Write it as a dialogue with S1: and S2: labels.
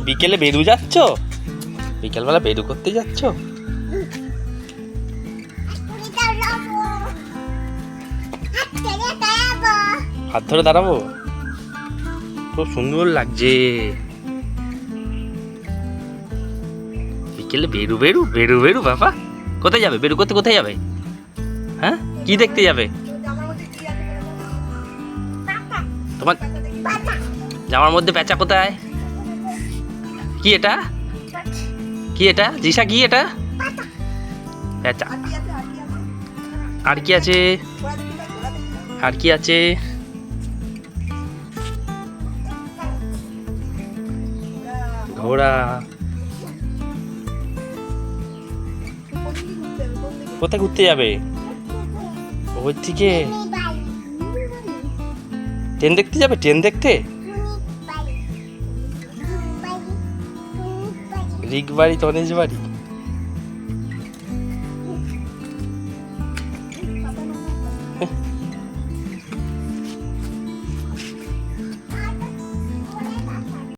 S1: বিকেলে বেরু যাচ্ছ? বিকেলবেলা বেরু করতে যাচ্ছ? হাত ধরে দাঁড়াবো? খুব সুন্দর লাগছে। বিকেলে বেরু বেরু বেরু বেরু বাবা, কোথায় যাবে? বেরু করতে কোথায় যাবে? হ্যাঁ, কি দেখতে যাবে? তোমার জামার মধ্যে পেঁচা কোথায়? কি এটা? কি এটা জিসা? কি এটা? পেঁচা। আর কি আছে? আর কি আছে? ঘোড়া। কোথায় ঘুরতে যাবে? ওই থেকে ট্রেন দেখতে যাবে? ট্রেন দেখতে? রিক বাড়ি, তনেজ বাড়ি।